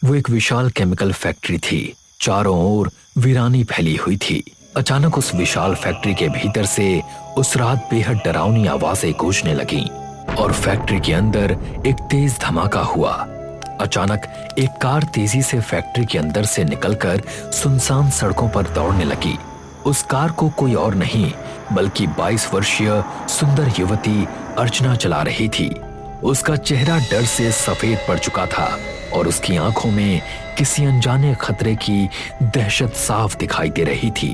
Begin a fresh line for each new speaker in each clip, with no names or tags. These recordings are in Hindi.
वो एक विशाल केमिकल फैक्ट्री थी। चारों ओर वीरानी फैली हुई थी। अचानक उस विशाल फैक्ट्री के भीतर से उस रात बेहद डरावनी आवाजें गूंजने लगीं और फैक्ट्री के अंदर एक तेज धमाका हुआ। अचानक एक कार तेजी से फैक्ट्री के अंदर से निकलकर सुनसान सड़कों पर दौड़ने लगी। उस कार को कोई और नहीं बल्कि 22 वर्षीय सुंदर युवती अर्चना चला रही थी। उसका चेहरा डर से सफेद पड़ चुका था और उसकी आंखों में किसी अनजाने खतरे की दहशत साफ दिखाई दे रही थी।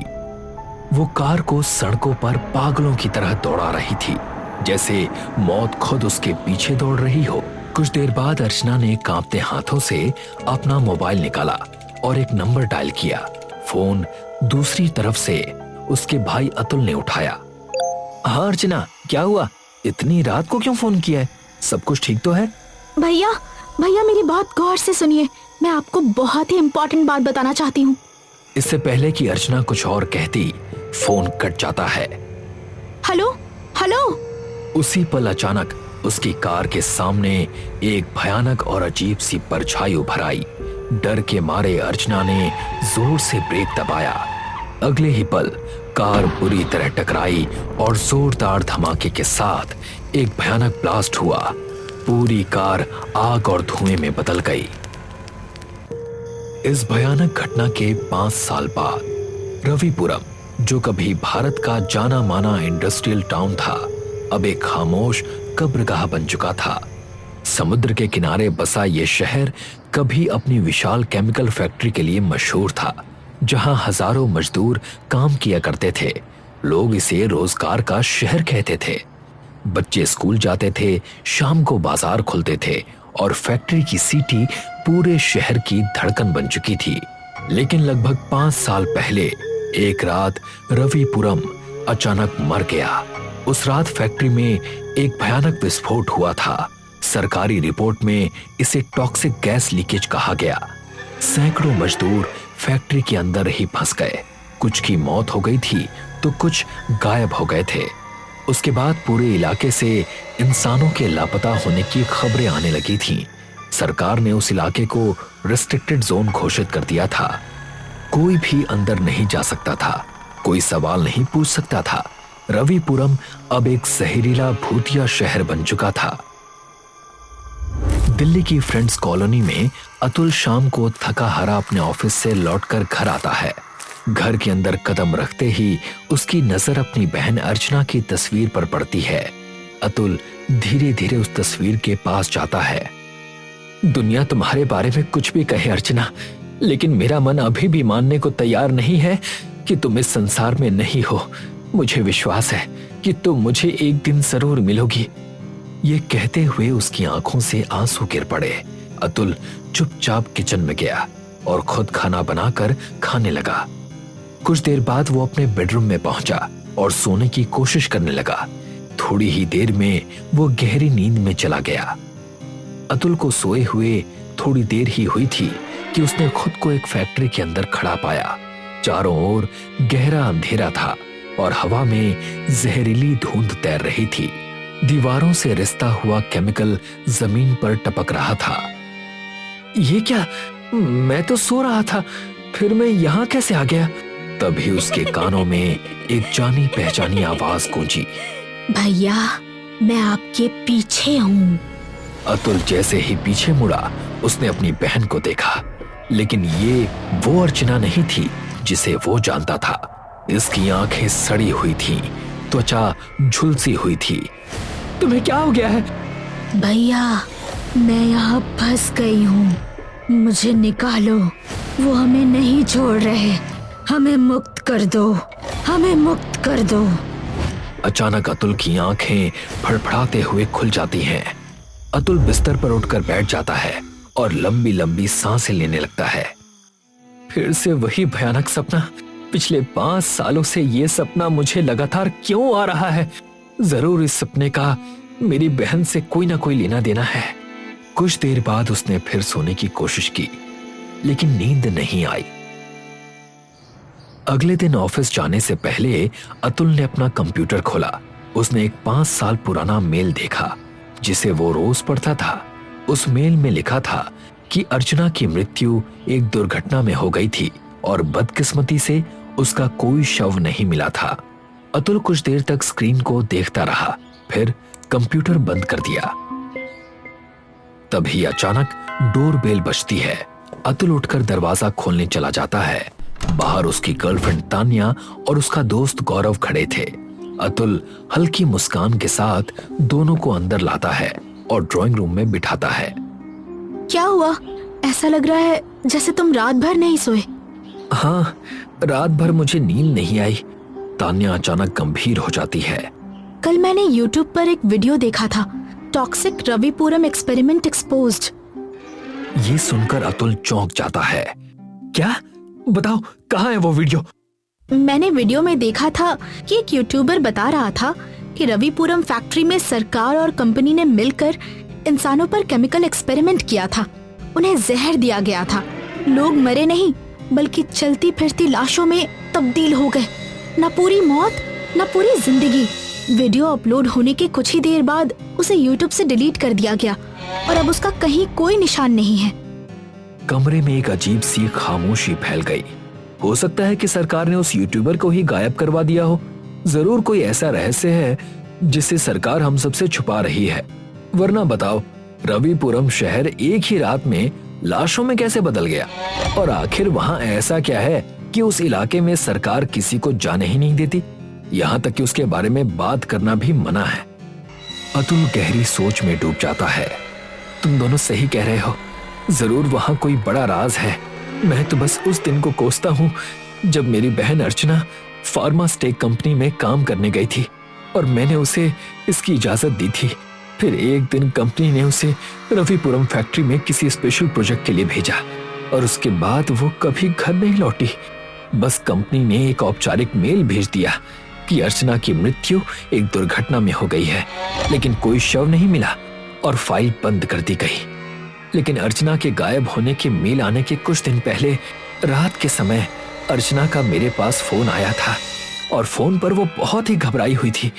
वो कार को सड़कों पर पागलों की तरह दौड़ा रही थी, जैसे मौत खुद उसके पीछे दौड़ रही हो। कुछ देर बाद अर्चना ने कांपते हाथों से अपना मोबाइल निकाला और एक नंबर डायल किया। फोन दूसरी तरफ से उसके भाई अतुल ने उठाया। हाँ अर्चना, क्या हुआ? इतनी रात को क्यों फोन किया है? सब कुछ ठीक तो है?
भैया भैया मेरी बात गौर से सुनिए, मैं आपको बहुत ही इम्पोर्टेंट बात बताना चाहती हूँ।
इससे पहले कि अर्चना कुछ और कहती, फोन कट जाता है।
Hello hello.
उसी पल अचानक उसकी कार के सामने एक भयानक और अजीब सी परछाई उभर आई। डर के मारे अर्चना ने जोर से ब्रेक दबाया। अगले ही पल कार बुरी तरह टकराई और जोरदार धमाके के साथ एक भयानक ब्लास्ट हुआ। पूरी कार आग और धुएं में बदल गई। इस भयानक घटना के 5 साल बाद रविपुरम, जो कभी भारत का जाना माना इंडस्ट्रियल टाउन था, अब एक खामोश कब्रगाह बन चुका था। समुद्र के किनारे बसा ये शहर कभी अपनी विशाल केमिकल फैक्ट्री के लिए मशहूर था, जहां हजारों मजदूर काम किया करते थे। लोग इसे रोजगार का शहर कहते थे। बच्चे स्कूल जाते थे, शाम को बाजार खुलते थे और फैक्ट्री की सीटी पूरे शहर की धड़कन बन चुकी थी। लेकिन लगभग 5 साल पहले एक रात रविपुरम अचानक मर गया। उस रात फैक्ट्री में एक भयानक विस्फोट हुआ था। सरकारी रिपोर्ट में इसे टॉक्सिक गैस लीकेज कहा गया। सैकड़ों मजदूर फैक्ट्री के अंदर ही फंस गए। कुछ की मौत हो गई थी तो कुछ गायब हो गए थे। उसके बाद पूरे इलाके से इंसानों के लापता होने की खबरें आने लगी थीं। सरकार ने उस इलाके को रिस्ट्रिक्टेड जोन घोषित कर दिया था। कोई भी अंदर नहीं जा सकता था, कोई सवाल नहीं पूछ सकता था। रविपुरम अब एक जहरीला भूतिया शहर बन चुका था। दिल्ली की फ्रेंड्स कॉलोनी में अतुल शाम को थका हारा अपने ऑफिस से लौटकर घर आता है। घर के अंदर कदम रखते ही उसकी नजर अपनी बहन अर्चना की तस्वीर पर पड़ती है। अतुल धीरे धीरे उस तस्वीर के पास जाता है। दुनिया तुम्हारे बारे में कुछ भी कहे अर्चना, लेकिन मेरा मन अभी भी मानने को तैयार नहीं है कि तुम इस संसार में नहीं हो। मुझे विश्वास है कि तुम मुझे एक दिन जरूर मिलोगी। ये कहते हुए उसकी आंखों से आंसू गिर पड़े। अतुल चुपचाप किचन में गया और खुद खाना बनाकर खाने लगा। कुछ देर बाद वो अपने बेडरूम में पहुंचा और सोने की कोशिश करने लगा। थोड़ी ही देर में वो गहरी नींद में चला गया। अतुल को सोए हुए थोड़ी देर ही हुई थी कि उसने खुद को एक फैक्ट्री के अंदर खड़ा पाया। चारों ओर गहरा अंधेरा था और हवा में जहरीली धुंध तैर रही थी। दीवारों से रिसता हुआ केमिकल जमीन पर टपक रहा था। ये क्या? मैं तो सो रहा था, फिर मैं यहाँ कैसे आ गया? तभी उसके कानों में एक जानी पहचानी आवाज गूंजी।
भैया, मैं आपके पीछे हूँ।
अतुल जैसे ही पीछे मुड़ा, उसने अपनी बहन को देखा, लेकिन ये वो अर्चना नहीं थी जिसे वो जानता था। इसकी आंखें सड़ी हुई थीं, त्वचा झुलसी हुई थी। तुम्हें क्या हो गया है?
भैया, मैं यहाँ फंस गई हूँ, मुझे निकालो। वो हमें नहीं छोड़ रहे, हमें मुक्त कर दो, हमें मुक्त कर दो।
अचानक अतुल की आंखें फड़फड़ाते हुए खुल जाती हैं। अतुल बिस्तर पर उठकर बैठ जाता है और लंबी लंबी सांसें लेने लगता है। फिर से वही भयानक सपना। पिछले 5 सालों से ये सपना मुझे लगातार क्यों आ रहा है? जरूर इस सपने का मेरी बहन से कोई ना कोई लेना देना है। कुछ देर बाद उसने फिर सोने की कोशिश की, लेकिन नींद नहीं आई। अगले दिन ऑफिस जाने से पहले अतुल ने अपना कंप्यूटर खोला। उसने एक 5 साल पुराना मेल देखा जिसे वो रोज पढ़ता था। उस मेल में लिखा था कि अर्चना की मृत्यु एक दुर्घटना में हो गई थी और बदकिस्मती से उसका कोई शव नहीं मिला था। अतुल कुछ देर तक स्क्रीन को देखता रहा, फिर कंप्यूटर बंद कर दिया। तभी अचानक डोर बेल बजती है। अतुल उठकर दरवाजा खोलने चला जाता है। बाहर उसकी गर्लफ्रेंड तान्या और उसका दोस्त गौरव खड़े थे। अतुल हल्की मुस्कान के साथ दोनों को अंदर लाता है और ड्राइंग रूम में बिठाता है।
क्या हुआ? ऐसा लग रहा है जैसे तुम रात भर नहीं सोए।
हाँ, रात भर मुझे नींद नहीं आई। तान्या अचानक गंभीर हो जाती है।
कल मैंने YouTube पर एक वीडियो देखा था, टॉक्सिक रविपुरम एक्सपेरिमेंट एक्सपोज्ड।
ये सुनकर अतुल चौंक जाता है। क्या? बताओ, कहाँ है वो वीडियो?
मैंने वीडियो में देखा था कि एक यूट्यूबर बता रहा था कि रविपुरम फैक्ट्री में सरकार और कंपनी ने मिलकर इंसानों पर केमिकल एक्सपेरिमेंट किया था। उन्हें जहर दिया गया था। लोग मरे नहीं बल्कि चलती फिरती लाशों में तब्दील हो गए। न पूरी मौत न पूरी जिंदगी। वीडियो अपलोड होने के कुछ ही देर बाद उसे यूट्यूब से डिलीट कर दिया गया और अब उसका कहीं कोई निशान नहीं है।
कमरे में एक अजीब सी खामोशी फैल गई। हो सकता है कि सरकार ने उस यूट्यूबर को ही गायब करवा दिया हो। जरूर कोई ऐसा रहस्य है जिसे सरकार हम सबसे छुपा रही है। वरना बताओ, रविपुरम शहर एक ही रात में लाशों में कैसे बदल गया? और आखिर वहाँ ऐसा क्या है कि उस इलाके में सरकार किसी को जाने ही नहीं देती? यहाँ तक कि उसके बारे में बात करना भी मना है। अतुल गहरी सोच में डूब जाता है। तुम दोनों सही कह रहे हो, जरूर वहाँ कोई बड़ा राज है। मैं तो बस उस दिन को कोसता हूँ जब मेरी बहन अर्चना फार्मास्टेक कंपनी में काम करने गई थी और मैंने उसे इसकी इजाजत दी थी। फिर एक दिन कंपनी ने उसे रविपुरम फैक्ट्री में किसी स्पेशल प्रोजेक्ट के लिए भेजा और उसके बाद वो कभी घर नहीं लौटी। बस कंपनी ने एक औपचारिक मेल भेज दिया कि अर्चना की मृत्यु एक दुर्घटना में हो गई है, लेकिन कोई शव नहीं मिला और फाइल बंद कर दी गई। लेकिन अर्चना के गायब होने के मेल आने के कुछ दिन पहले रात के समय अर्चना का मेरे पास फोन आया था और फोन पर वो बहुत ही घबराई हुई थी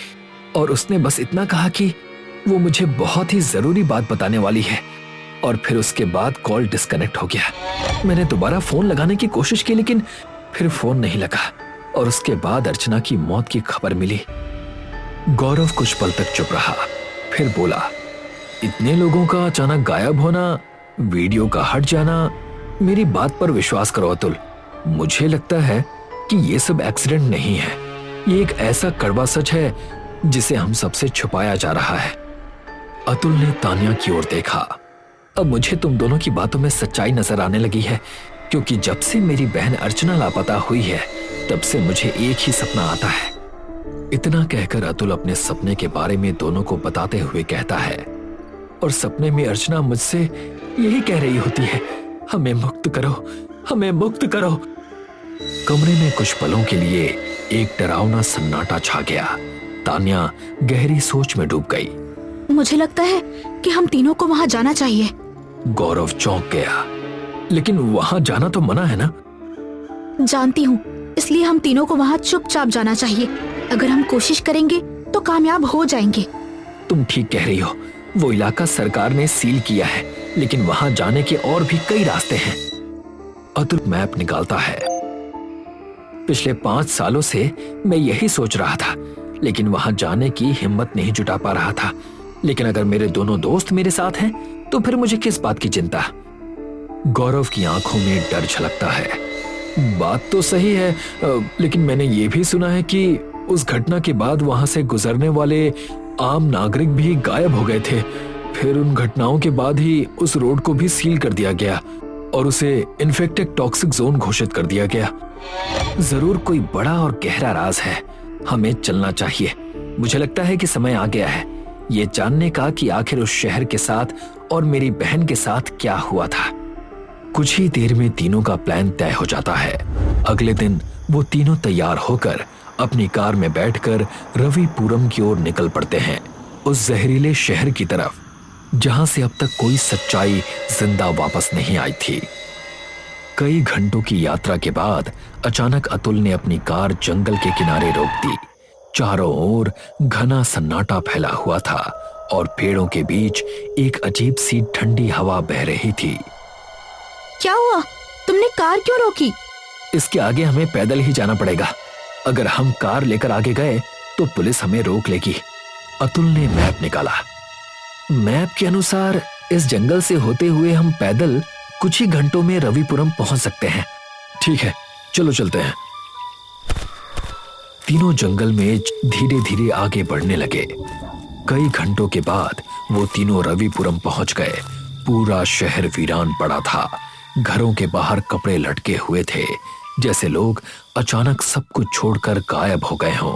और उसने बस इतना कहा कि वो मुझे बहुत ही जरूरी बात बताने वाली है। और फिर उसके बाद कॉल डिस्कनेक्ट हो गया। मैंने दोबारा फोन लगाने की कोशिश की लेकिन फिर फोन नहीं लगा और उसके बाद अर्चना की मौत की खबर मिली। गौरव कुछ पल तक चुप रहा, फिर बोला, इतने लोगों का अचानक गायब होना, वीडियो का हट जाना, मेरी बात पर विश्वास करो अतुल, मुझे लगता है कि ये सब एक्सीडेंट नहीं है। ये एक ऐसा कड़वा सच है जिसे हम सबसे छुपाया जा रहा है। अतुल ने तान्या की ओर देखा। अब मुझे तुम दोनों की बातों में सच्चाई नजर आने लगी है, क्योंकि जब से मेरी बहन अर्चना लापता हुई है तब से मुझे एक ही सपना आता है। इतना कहकर अतुल अपने सपने के बारे में दोनों को बताते हुए कहता है, और सपने में अर्चना मुझसे यही कह रही होती है, हमें मुक्त करो, हमें मुक्त करो। कमरे में कुछ पलों के लिए एक डरावना सन्नाटा छा गया। तान्या गहरी सोच में डूब गई।
मुझे लगता है कि हम तीनों को वहाँ जाना चाहिए।
गौरव चौंक गया। लेकिन वहाँ जाना तो मना है ना?
जानती हूँ, इसलिए हम तीनों को वहाँ चुपचाप जाना चाहिए। अगर हम कोशिश करेंगे तो कामयाब हो जाएंगे।
तुम ठीक कह रही हो। वो इलाका सरकार ने सील किया है, लेकिन वहाँ जाने के और भी कई रास्ते हैं। अतुल मैप निकालता है। पिछले 5 सालों से मैं यही सोच रहा था, लेकिन वहाँ जाने की हिम्मत नहीं जुटा पा रहा था। लेकिन अगर मेरे दोनों दोस्त मेरे साथ हैं तो फिर मुझे किस बात की चिंता? गौरव की आंखों में डर झलकता है। बात तो सही है, लेकिन मैंने ये भी सुना है कि उस घटना के बाद वहां से गुजरने वाले आम नागरिक भी गायब हो गए थे। फिर उन घटनाओं के बाद ही उस रोड को भी सील कर दिया गया और उसे इन्फेक्टेड टॉक्सिक जोन घोषित कर दिया गया। जरूर कोई बड़ा और गहरा राज है। हमें चलना चाहिए। मुझे लगता है कि समय आ गया है ये जानने का कि आखिर उस शहर के साथ और मेरी बहन के साथ क्या हुआ था। कुछ ही देर में तीनों का प्लान तय हो जाता है। अगले दिन वो तीनों तैयार होकर अपनी कार में बैठकर रविपुरम की ओर निकल पड़ते हैं, उस जहरीले शहर की तरफ जहां से अब तक कोई सच्चाई जिंदा वापस नहीं आई थी। कई घंटों की यात्रा के बाद अचानक अतुल ने अपनी कार जंगल के किनारे रोक दी। चारों ओर घना सन्नाटा फैला हुआ था और पेड़ों के बीच एक अजीब सी ठंडी हवा बह रही थी।
क्या हुआ? तुमने कार क्यों रोकी?
इसके आगे हमें पैदल ही जाना पड़ेगा। अगर हम कार लेकर आगे गए तो पुलिस हमें रोक लेगी। अतुल ने मैप निकाला। मैप के अनुसार इस जंगल से होते हुए हम पैदल कुछ ही घंटों में रविपुरम पहुंच सकते हैं। ठीक है, चलो चलते हैं। तीनों जंगल में धीरे धीरे आगे बढ़ने लगे। कई घंटों के बाद वो तीनों रविपुरम पहुंच गए। पूरा शहर वीरान पड़ा था। घरों के बाहर कपड़े लटके हुए थे, जैसे लोग अचानक सब कुछ छोड़कर गायब हो गए हों।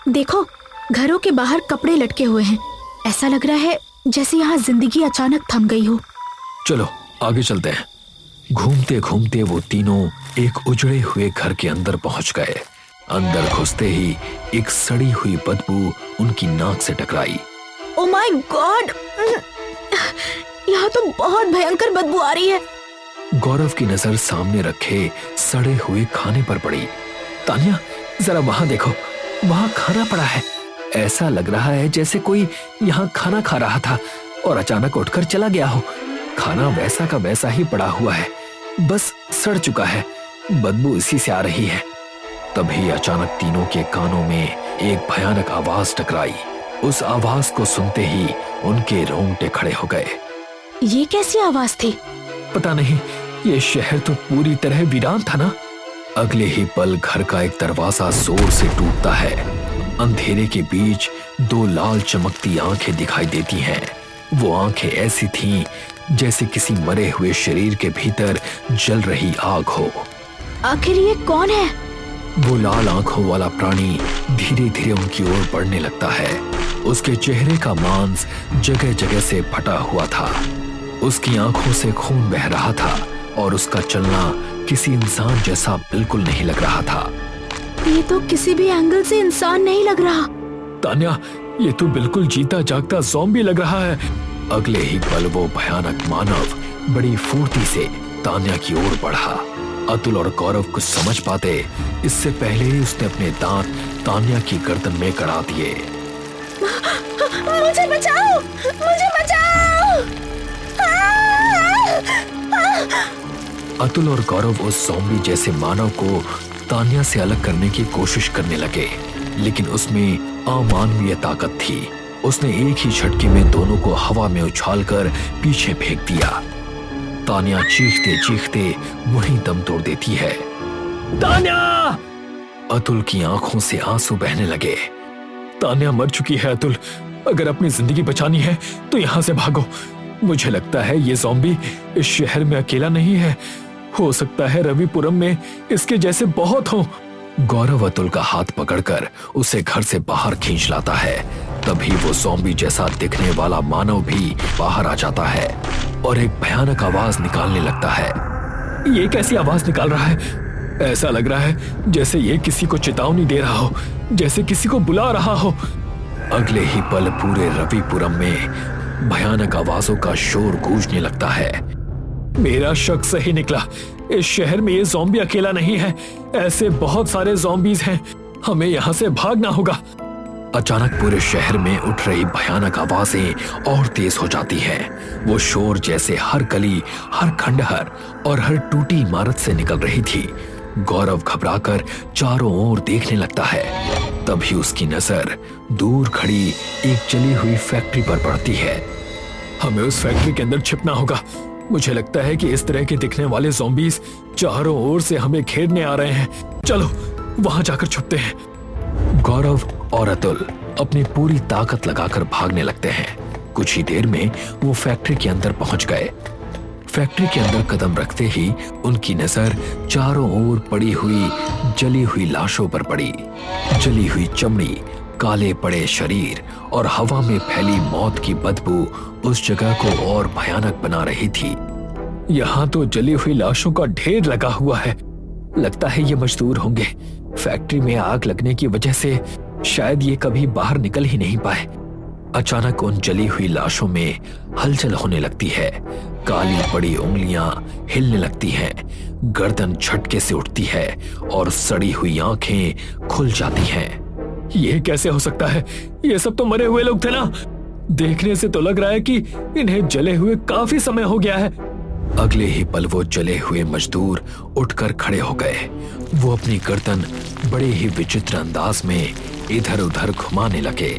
देखो, घरों के बाहर कपड़े लटके हुए हैं। ऐसा लग रहा है जैसे यहाँ जिंदगी अचानक थम गई हो।
चलो आगे चलते हैं। घूमते घूमते वो तीनों एक उजड़े हुए घर के अंदर पहुंच गए। अंदर घुसते ही एक सड़ी हुई बदबू उनकी नाक से टकराई।
ओ माय गॉड, यहाँ तो बहुत भयंकर बदबू आ रही है।
गौरव की नजर सामने रखे सड़े हुए खाने पर पड़ी। तान्या, जरा वहां देखो, वहां खाना पड़ा है। ऐसा लग रहा है जैसे कोई यहाँ खाना खा रहा था और अचानक उठकर चला गया हो। खाना वैसा का वैसा ही पड़ा हुआ है, बस सड़ चुका है। बदबू इसी से आ रही है। तभी अचानक तीनों के कानों में एक भयानक आवाज टकराई। उस आवाज को सुनते ही उनके रोंगटे खड़े हो गए।
ये कैसी आवाज थी?
पता नहीं, ये शहर तो पूरी तरह वीरान था ना। अगले ही पल घर का एक दरवाजा जोर से टूटता है। अंधेरे के बीच दो लाल चमकती आंखें दिखाई देती हैं। वो आंखें ऐसी थीं जैसे किसी मरे हुए शरीर के भीतर जल रही आग हो।
आखिर ये कौन है?
वो लाल आंखों वाला प्राणी धीरे धीरे उनकी ओर बढ़ने लगता है। उसके चेहरे का मांस जगह जगह से फटा हुआ था। उसकी आंखों से खून बह रहा था और उसका चलना किसी इंसान जैसा बिल्कुल नहीं लग रहा था।
ये तो किसी भी एंगल से इंसान नहीं लग रहा।
तान्या, ये तो बिल्कुल जीता जागता ज़ॉम्बी लग रहा है। अगले ही पल वो भयानक मानव बड़ी फुर्ती से तान्या की ओर बढ़ा। अतुल और गौरव कुछ समझ पाते इससे पहले ही उसने अपने दांत तान्या की गर्दन में गड़ा दिए।
मुझे बचाओ, मुझे बचाओ!
अतुल और गौरव उस ज़ॉम्बी जैसे मानव को तान्या से अलग करने की कोशिश करने लगे, लेकिन उसमें अमानवीय ताकत थी। उसने एक ही झटके में दोनों को हवा में उछालकर पीछे फेंक दिया। तान्या चीखते चीखते वहीं दम तोड़ देती है। तान्या! अतुल की आंखों से आंसू बहने लगे। तान्या मर चुकी है अतुल। अगर अपनी जिंदगी बचानी है तो यहाँ से भागो। मुझे लगता है ये ज़ॉम्बी इस शहर में अकेला नहीं है। हो सकता है रविपुरम में इसके जैसे बहुत हों। गौरव अतुल का हाथ पकड़कर उसे घर से बाहर खींच लाता है। तभी वो ज़ॉम्बी जैसा दिखने वाला मानव भी बाहर आ जाता है और एक भयानक आवाज निकालने लगता है। ये कैसी आवाज निकाल रहा है? ऐसा लग रहा है जैसे ये किसी को चेतावनी दे रहा हो, जैसे किसी को बुला रहा हो। अगले ही पल पूरे रविपुरम में भयानक आवाजों का शोर गूंजने लगता है। मेरा शक सही निकला। इस शहर में ये ज़ॉम्बी अकेला नहीं है, ऐसे बहुत सारे ज़ॉम्बीज हैं। हमें यहाँ से भागना होगा। अचानक पूरे शहर में उठ रही भयानक आवाजें और तेज हो जाती हैं। वो शोर जैसे हर गली, हर खंडहर और हर टूटी इमारत से निकल रही थी। गौरव घबराकर चारों ओर देखने लगता है। तभी उसकी नजर दूर खड़ी एक जली हुई फैक्ट्री पर पड़ती है। हमें उस फैक्ट्री के अंदर छिपना होगा। मुझे लगता है कि इस तरह के दिखने वाले ज़ॉम्बीज चारों ओर से हमें घेरने आ रहे हैं। चलो वहां जाकर छुपते हैं। गौरव और अतुल अपनी पूरी ताकत लगाकर भागने लगते हैं। कुछ ही देर में वो फैक्ट्री के अंदर पहुंच गए। फैक्ट्री के अंदर कदम रखते ही उनकी नजर चारों ओर पड़ी हुई जली हुई लाशों पर पड़ी। जली हुई चमड़ी, काले पड़े शरीर और हवा में फैली मौत की बदबू उस जगह को और भयानक बना रही थी। यहाँ तो जली हुई लाशों का ढेर लगा हुआ है। लगता है ये मजदूर होंगे। फैक्ट्री में आग लगने की वजह से शायद ये कभी बाहर निकल ही नहीं पाए। अचानक उन जली हुई लाशों में हलचल होने लगती है। काली पड़ी उंगलियां हिलने लगती हैं, गर्दन झटके से उठती है और सड़ी हुई आंखें खुल जाती हैं। ये कैसे हो सकता है? ये सब तो मरे हुए लोग थे ना। देखने से तो लग रहा है कि इन्हें जले हुए काफी समय हो गया है। अगले ही पल वो जले हुए मजदूर उठकर खड़े हो गए। वो अपनी गर्दन बड़े ही विचित्र अंदाज में इधर उधर घुमाने लगे।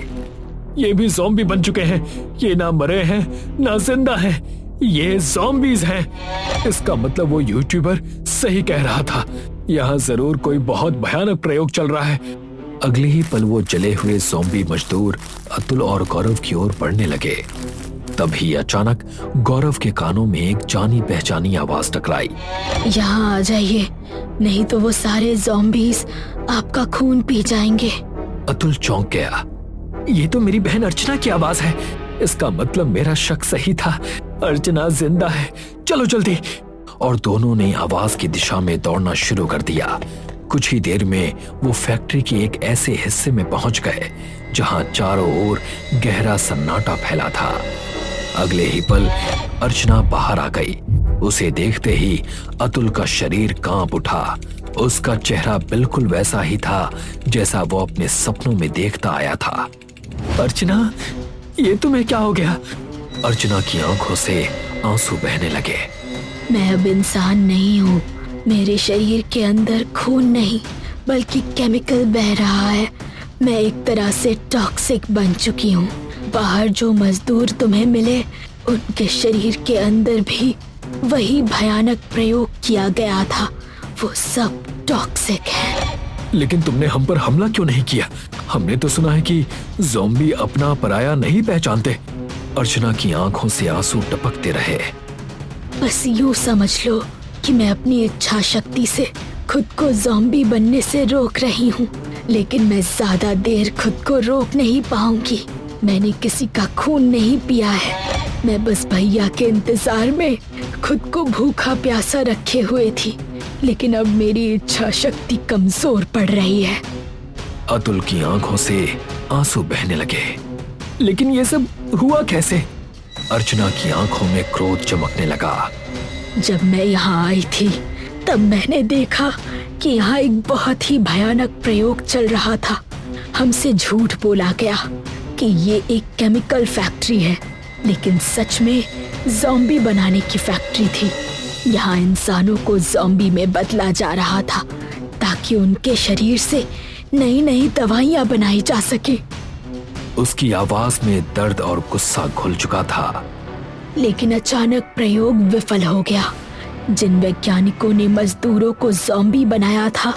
ये भी ज़ॉम्बी बन चुके हैं, ये ना मरे हैं ना जिंदा हैं, ये ज़ॉम्बीज हैं। इसका मतलब वो यूट्यूबर सही कह रहा था, यहाँ जरूर कोई बहुत भयानक प्रयोग चल रहा है। अगले ही पल वो जले हुए ज़ॉम्बी मजदूर अतुल और गौरव की ओर बढ़ने लगे। तभी अचानक गौरव के कानों में एक जानी पहचानी आवाज टकराई।
यहाँ आ जाइए, नहीं तो वो सारे ज़ॉम्बीज आपका खून पी जाएंगे।
अतुल चौंक गया। ये तो मेरी बहन अर्चना की आवाज है। इसका मतलब मेरा शक सही था, अर्चना जिंदा है। चलो जल्दी। और दोनों ने आवाज की दिशा में दौड़ना शुरू कर दिया। कुछ ही देर में वो फैक्ट्री के एक ऐसे हिस्से में पहुंच गए जहां चारों ओर गहरा सन्नाटा फैला था। अगले ही पल अर्चना बाहर आ गई। उसे देखते ही अतुल का शरीर कांप उठा। उसका चेहरा बिल्कुल वैसा ही था जैसा वो अपने सपनों में देखता आया था। अर्चना, ये तुम्हें क्या हो गया? अर्चना की आंखों से आंसू बहने लगे।
मैं अब इंसान नहीं हूँ। मेरे शरीर के अंदर खून नहीं बल्कि केमिकल बह रहा है। मैं एक तरह से टॉक्सिक बन चुकी हूँ। बाहर जो मजदूर तुम्हें मिले, उनके शरीर के अंदर भी वही भयानक प्रयोग किया गया था। वो सब टॉक्सिक है।
लेकिन तुमने हम पर हमला क्यों नहीं किया? हमने तो सुना है कि ज़ॉम्बी अपना पराया नहीं पहचानते। अर्चना की आंखों से आंसू टपकते रहे।
बस यूँ समझ लो कि मैं अपनी इच्छा शक्ति से खुद को ज़ॉम्बी बनने से रोक रही हूँ, लेकिन मैं ज्यादा देर खुद को रोक नहीं पाऊंगी। मैंने किसी का खून नहीं पिया है। मैं बस भैया के इंतजार में खुद को भूखा प्यासा रखे हुए थी, लेकिन अब मेरी इच्छा शक्ति कमजोर पड़ रही है।
अतुल की आंखों से आंसू बहने लगे। लेकिन ये सब हुआ कैसे? अर्चना की आंखों में क्रोध चमकने लगा।
जब मैं यहाँ आई थी तब मैंने देखा कि यहाँ एक बहुत ही भयानक प्रयोग चल रहा था। हमसे झूठ बोला गया कि ये एक केमिकल फैक्ट्री है, लेकिन सच में ज़ॉम्बी बनाने की फैक्ट्री थी। यहाँ इंसानों को ज़ॉम्बी में बदला जा रहा था ताकि उनके शरीर से नई नई दवाइयाँ बनाई जा सके।
उसकी आवाज में दर्द और गुस्सा घुल चुका था।
लेकिन अचानक प्रयोग विफल हो गया। जिन वैज्ञानिकों ने मजदूरों को ज़ॉम्बी बनाया था,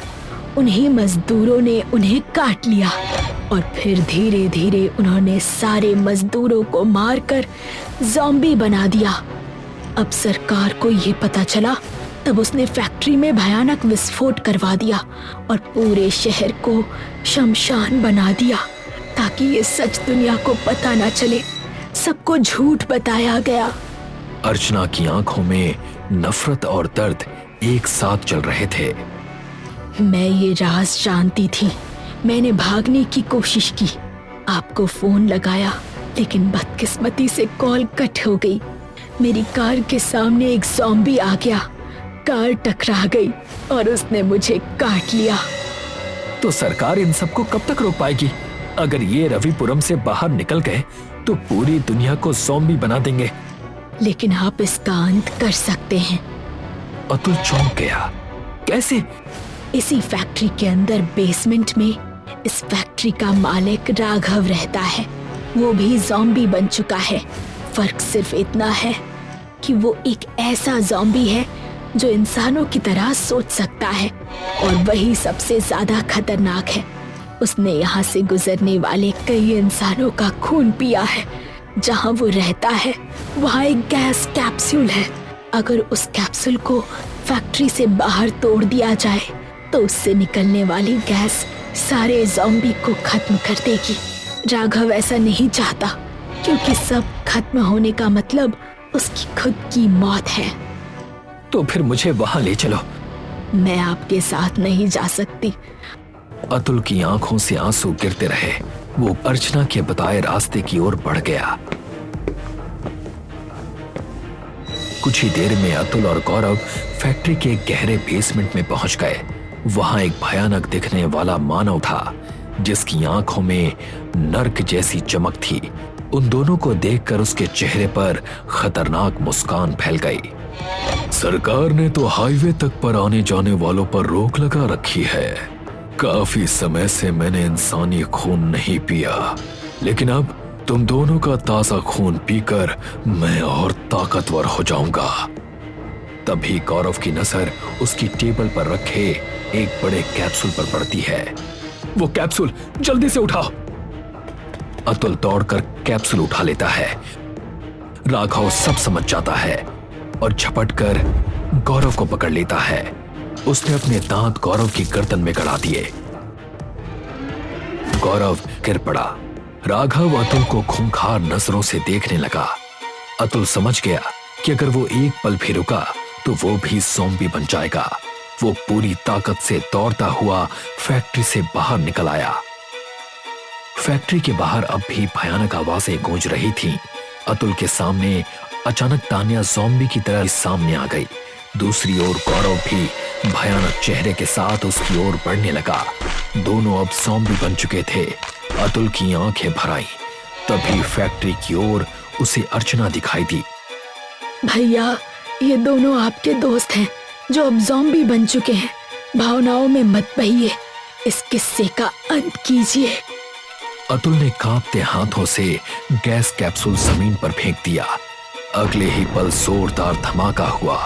उन्हीं मजदूरों ने उन्हें काट लिया और फिर धीरे धीरे उन्होंने सारे मजदूरों को मारकर ज़ॉम्बी बना दिया। अब सरकार को ये पता चला, तब उसने फैक्ट्री में भयानक विस्फोट करवा दिया और पूरे शहर को शमशान बना दिया ताकि ये सच दुनिया को पता ना चले। सबको झूठ बताया गया।
अर्चना की आंखों में नफरत और दर्द एक साथ चल रहे थे।
मैं ये राज जानती थी। मैंने भागने की कोशिश की, आपको फोन लगाया, लेकिन बदकिस्मती से कॉल कट हो गई। मेरी कार के सामने एक ज़ॉम्बी आ गया। कार टकरा गई और उसने मुझे काट लिया।
तो सरकार इन सबको कब तक रोक पाएगी? अगर ये रविपुरम से बाहर निकल गए तो पूरी दुनिया को ज़ॉम्बी बना देंगे।
लेकिन आप इसका अंत कर सकते हैं।
अतुल चौंक गया। कैसे?
इसी फैक्ट्री के अंदर बेसमेंट में इस फैक्ट्री का मालिक राघव रहता है। वो भी ज़ॉम्बी बन चुका है। फर्क सिर्फ इतना है कि वो एक ऐसा ज़ॉम्बी है जो इंसानों की तरह सोच सकता है, और वही सबसे ज्यादा खतरनाक है। उसने यहाँ से गुजरने वाले कई इंसानों का खून पिया है। जहाँ वो रहता है वहाँ एक गैस कैप्सूल है। अगर उस कैप्सूल को फैक्ट्री से बाहर तोड़ दिया जाए तो उससे निकलने वाली गैस सारे ज़ॉम्बी को खत्म कर देगी। राघव ऐसा नहीं चाहता, क्योंकि सब खत्म होने का मतलब उसकी खुद की मौत है।
तो फिर मुझे वहां ले चलो।
मैं आपके साथ नहीं जा सकती।
अतुल की आंखों से आंसू गिरते रहे। वो अर्चना के बताए रास्ते की ओर बढ़ गया। कुछ ही देर में अतुल और गौरव फैक्ट्री के गहरे बेसमेंट में पहुंच गए। वहां एक भयानक दिखने वाला मानव था, जिसकी आंखों में नर्क जैसी चमक थी। उन दोनों को देखकर उसके चेहरे पर खतरनाक मुस्कान फैल गई। सरकार ने तो हाईवे तक पर आने जाने वालों पर रोक लगा रखी है। काफी समय से मैंने इंसानी खून नहीं पिया, लेकिन अब तुम दोनों का ताजा खून पीकर मैं और ताकतवर हो जाऊंगा। तभी गौरव की नजर उसकी टेबल पर रखे एक बड़े कैप्सूल पर पड़ती है। वो कैप्सूल जल्दी से उठाओ। अतुल दौड़कर कैप्सूल उठा लेता है। राघव सब समझ जाता है और झपटकर गौरव को पकड़ लेता है। उसने अपने दांत गौरव की गर्दन में गड़ा दिए। गौरव गिर पड़ा। राघव अतुल को खूंखार नजरों से देखने लगा। अतुल समझ गया कि अगर वो एक पल भी रुका तो वो भी ज़ॉम्बी बन जाएगा। वो पूरी ताकत से दौड़ता हुआ फैक्ट्री से बाहर निकल आया। फैक्ट्री के बाहर अब भी भयानक आवाजें गूंज रही थीं। अतुल के सामने अचानक तान्या ज़ॉम्बी की तरह सामने आ गई। दूसरी ओर गौरव भी भयानक चेहरे के साथ उसकी ओर बढ़ने लगा। दोनों अब ज़ॉम्बी बन चुके थे। अतुल की आंखें भर आईं। तभी फैक्ट्री की ओर उसे अर्चना दिखाई दी।
भैया, ये दोनों आपके दोस्त हैं जो अब ज़ॉम्बी बन चुके हैं। भावनाओं में मत बहिए, इस किस्से का अंत कीजिए।
अतुल ने कांपते हाथों से गैस कैप्सूल जमीन पर फेंक दिया। अगले ही पल जोरदार धमाका हुआ।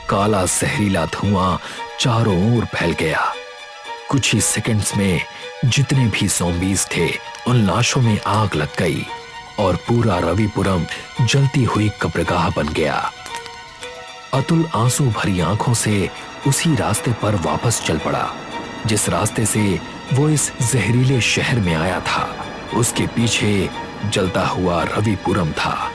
काला जहरीला धुआं चारों ओर फैल गया। कुछ ही सेकंड्स में जितने भी ज़ॉम्बीज थे उन लाशों में आग लग गई और पूरा रविपुरम जलती हुई कब्रगाह बन गया। अतुल आंसू भरी आंखों से उसी रास्ते पर वापस चल पड़ा जिस रास्ते से वो इस जहरीले शहर में आया था। उसके पीछे जलता हुआ रविपुरम था।